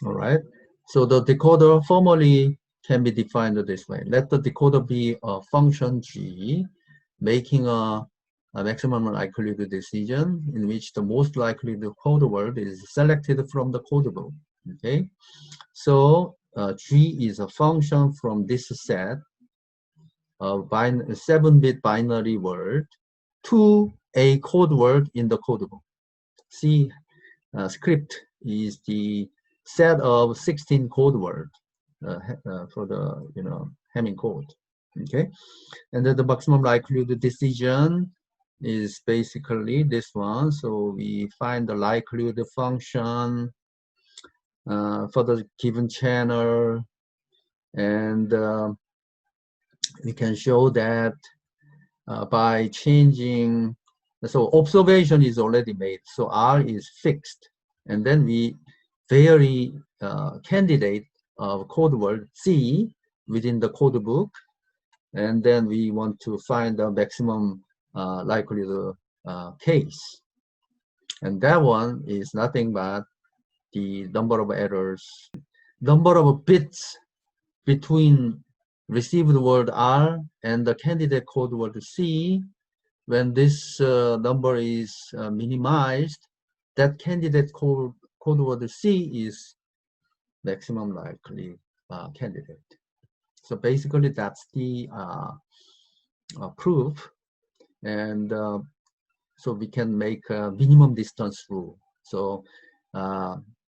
All right. So the decoder formally can be defined this way. Let the decoder be a function G, making a maximum likelihood decision in which the most likely code word is selected from the code book. Okay. So G is a function from this set of 7-bit binary word to a code word in the code book. C script is the set of 16 code words for the Hamming code. Okay, and then the maximum likelihood decision is basically this one. So we find the likelihood function for the given channel, and we can show that by changing. So observation is already made, so R is fixed, and then we vary candidate of code word C within the code book, and then we want to find the maximum likelihood case, and that one is nothing but the number of errors, number of bits between received word R and the candidate code word C. When this number is minimized, that candidate code word C is maximum likely candidate. So basically, that's the proof, and so we can make a minimum distance rule. So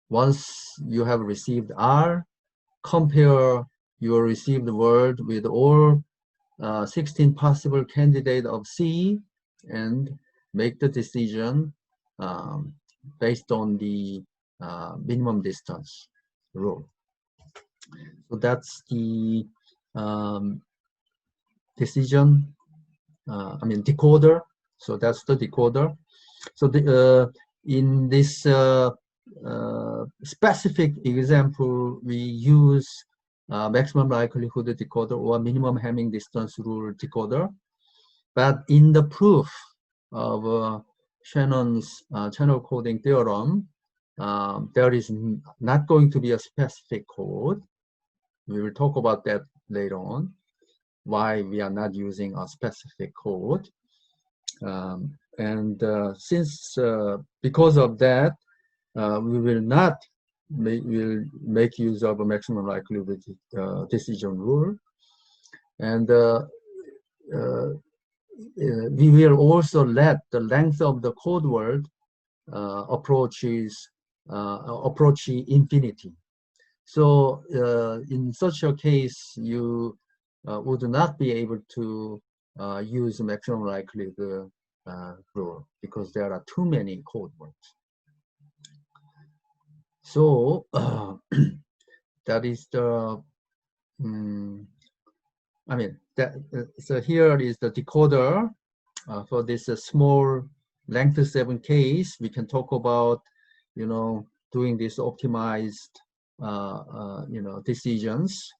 once you have received R, compare your received word with all 16 possible candidates of C and make the decision based on the minimum distance rule. So that's the decision, decoder. So that's the decoder. So in this specific example, we use maximum likelihood decoder or minimum Hamming distance rule decoder. But in the proof of Shannon's channel coding theorem, there is not going to be a specific code. We will talk about that later on, why we are not using a specific code. Because of that, we will not make use of a maximum likelihood decision rule. And we will also let the length of the code word approach infinity. So in such a case, you would not be able to use maximum likelihood rule because there are too many code words. So that is the so here is the decoder for this small length 7 case. We can talk about doing this optimized decisions,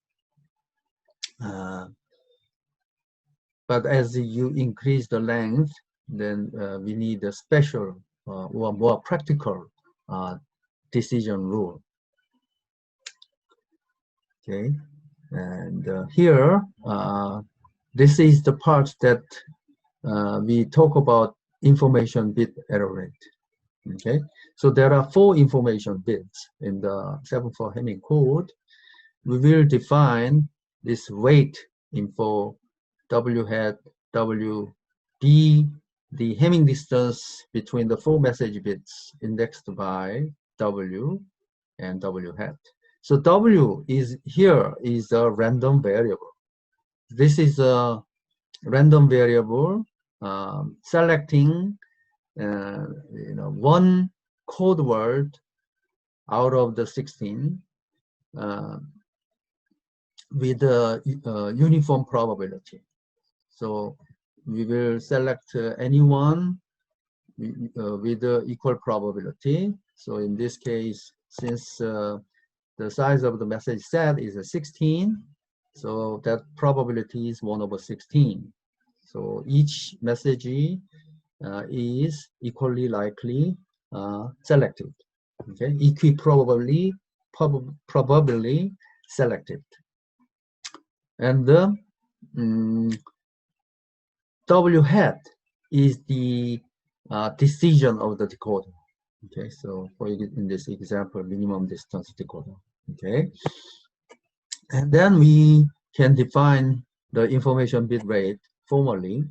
but as you increase the length, then we need a special or more practical decision rule. Okay, and here this is the part that we talk about information bit error rate. Okay, so there are 4 information bits in the 7/4 Hamming code. We will define this weight info W hat W be the Hamming distance between the 4 message bits indexed by W and W hat. So W is here is a random variable. This is a random variable selecting one code word out of the 16 with a uniform probability. So we will select anyone with equal probability. So in this case, since the size of the message set is 16, so that probability is 1/16. So each message is equally likely selected. Okay, equiprobably probably selected. And W hat is the decision of the decoder. Okay, so for in this example, minimum distance decoder. Okay, and then we can define the information bit rate formally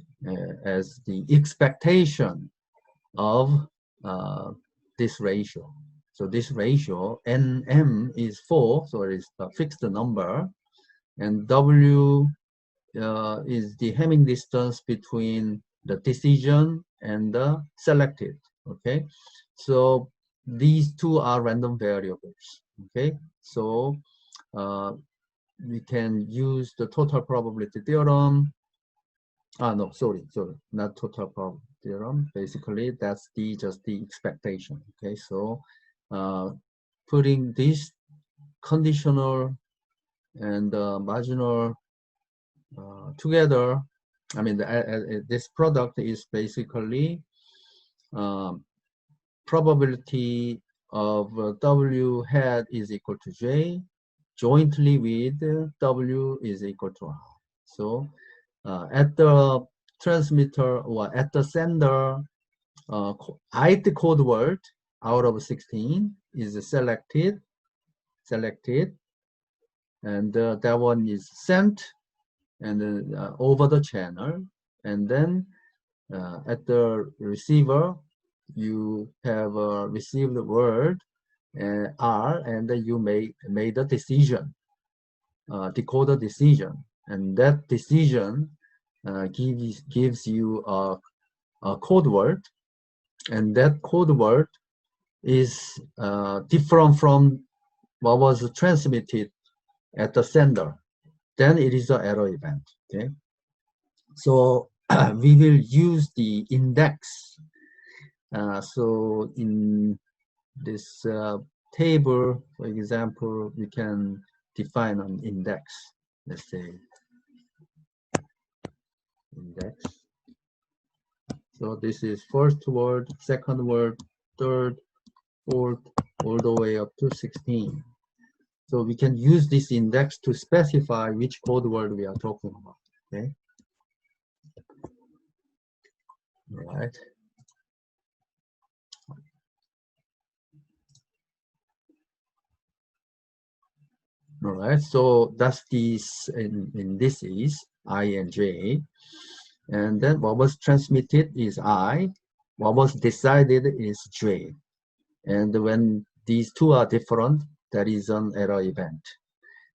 as the expectation of this ratio. So this ratio, NM is 4, so it is a fixed number, and W is the Hamming distance between the decision and the selected. Okay, so these two are random variables. Okay, so we can use the total probability theorem. No, sorry, not total probability theorem. Basically, that's just the expectation. Okay, so putting this conditional and marginal together, I mean, this product is basically probability of W hat is equal to J jointly with W is equal to R. So at the transmitter or at the sender, ith code word out of 16 is selected, and that one is sent and over the channel, and then at the receiver you have received the word R, and then you made a decision, decoder decision, and that decision gives you a code word, and that code word is different from what was transmitted at the sender. Then it is an error event. Okay, so we will use the index. So in this table, for example, we can define an index. Let's say index. So this is first word, second word, third, fourth, all the way up to 16. So we can use this index to specify which code word we are talking about. Okay. All right. All right. So that's this in this is I and J. And then what was transmitted is I. What was decided is J. And when these two are different, that is an error event.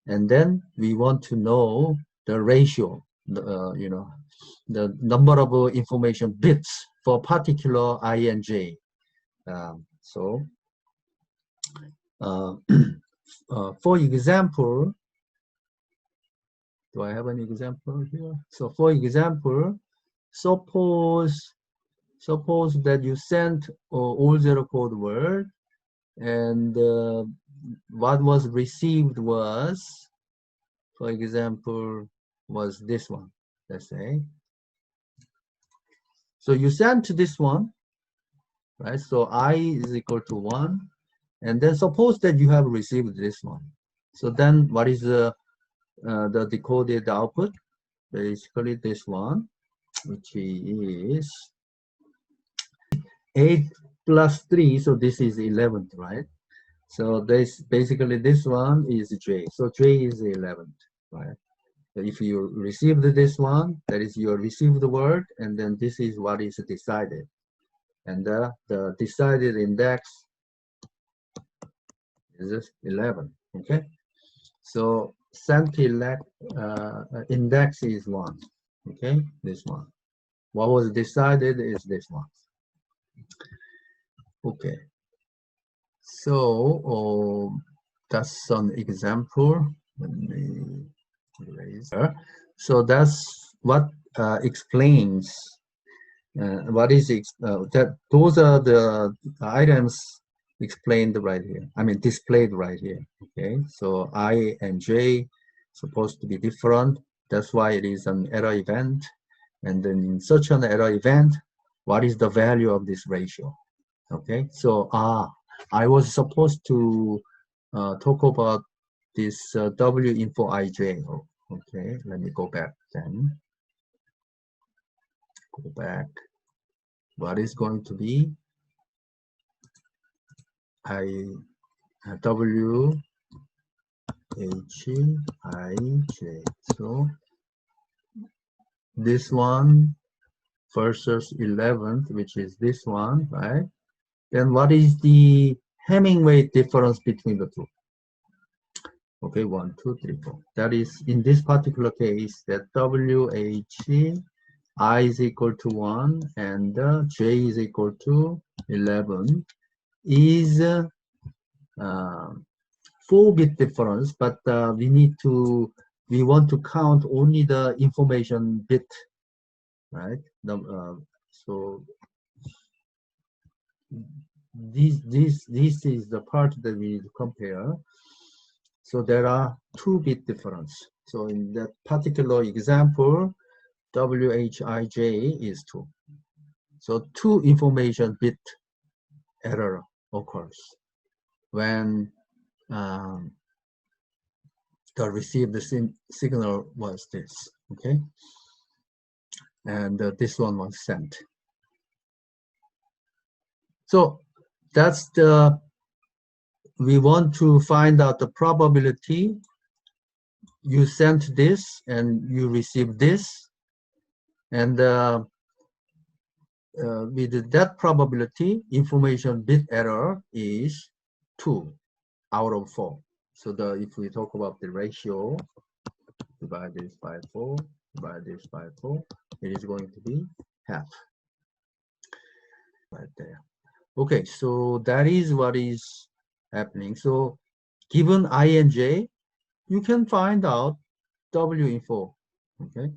And then we want to know the ratio, the number of information bits for particular I and J. For example, do I have an example here? So for example, suppose that you sent all zero code word, and what was received was, for example, was this one, let's say. So you sent this one, right? So I is equal to 1, and then suppose that you have received this one. So then what is the decoded output? Basically this one, which is 8 plus 3, so this is 11th, right? So this basically this one is J. So J is 11th, right? So if you received this one, that is you received the word, and then this is what is decided. And the decided index is 11, okay? So sent index is 1, okay? This one. What was decided is this one. Okay. So that's an example. Let me erase her. So that's what explains what is that. Those are the items explained right here. I mean displayed right here. Okay. So I and J supposed to be different. That's why it is an error event. And then in such an error event, what is the value of this ratio? Okay. So I was supposed to talk about this W info ij. Oh, okay, let me go back then. Go back. What is going to be W H I J. So this one versus 11th, which is this one, right? Then what is the Hamming weight difference between the two? Okay, 1, 2, 3, 4. That is, in this particular case, that WH I is equal to 1 and J is equal to 11 is 4-bit difference, but we want to count only the information bit, right? So this is the part that we need to compare. So there are 2-bit difference. So in that particular example, WHIJ is 2. So 2 information bit error occurs when the received signal was this, okay? And this one was sent. So that's we want to find out the probability you sent this and you received this. And with that probability, information bit error is 2 out of 4. So if we talk about the ratio, divide this by 4, divide this by 4, it is going to be half. Right there. Okay, so that is what is happening. So given I and J, you can find out W info, okay?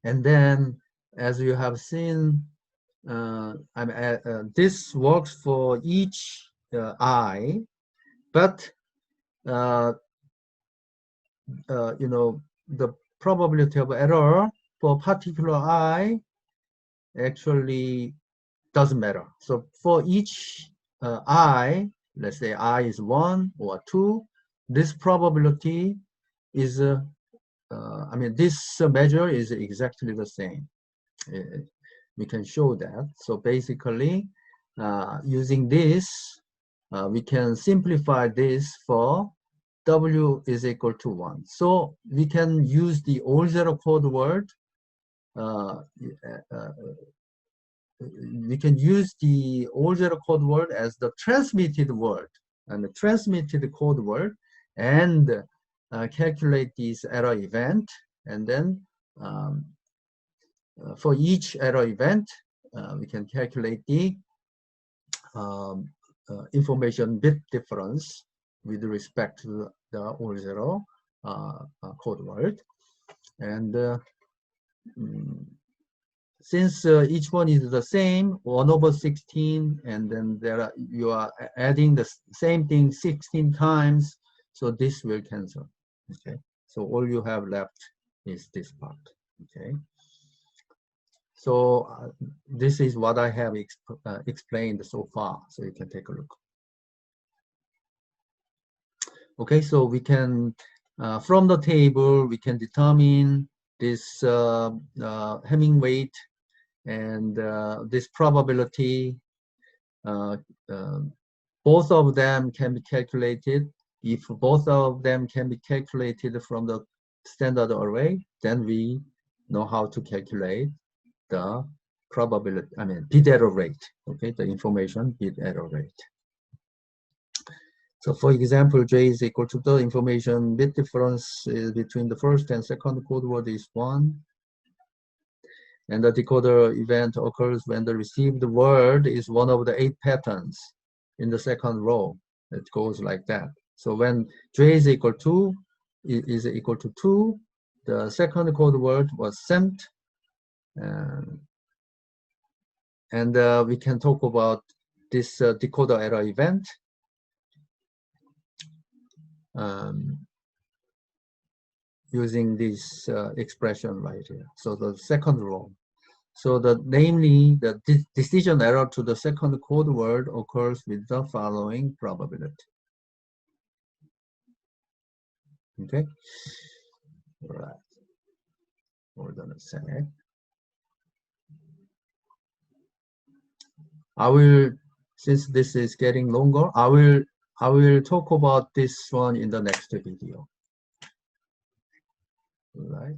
And then, as you have seen, this works for each I, but you know, the probability of error for particular I actually doesn't matter. So for each I, let's say I is 1 or 2, this probability is, this measure is exactly the same. We can show that. So basically, using this, we can simplify this for W is equal to 1. So we can use the old zero code word. We can use the old zero code word as the transmitted word and the transmitted code word and calculate this error event. And then for each error event, we can calculate the information bit difference with respect to the old zero code word. And since each one is the same, 1 over 16, and then you are adding the same thing 16 times, so this will cancel, okay? So all you have left is this part, okay? So this is what I have explained so far, so you can take a look. Okay, so we can, from the table, we can determine this Hamming weight and this probability. Both of them can be calculated. If both of them can be calculated from the standard array, then we know how to calculate the probability, bit error rate, okay, the information bit error rate. So for example, J is equal to the information bit difference between the first and second code word is 1. And the decoder event occurs when the received word is one of the 8 patterns in the second row. It goes like that. So when J is equal to 2, the second code word was sent. And we can talk about this decoder error event. Using this expression right here. So the second row. So namely, the decision error to the second code word occurs with the following probability. Okay. All right. Hold on a sec. I will, since this is getting longer, I will talk about this one in the next video. All right.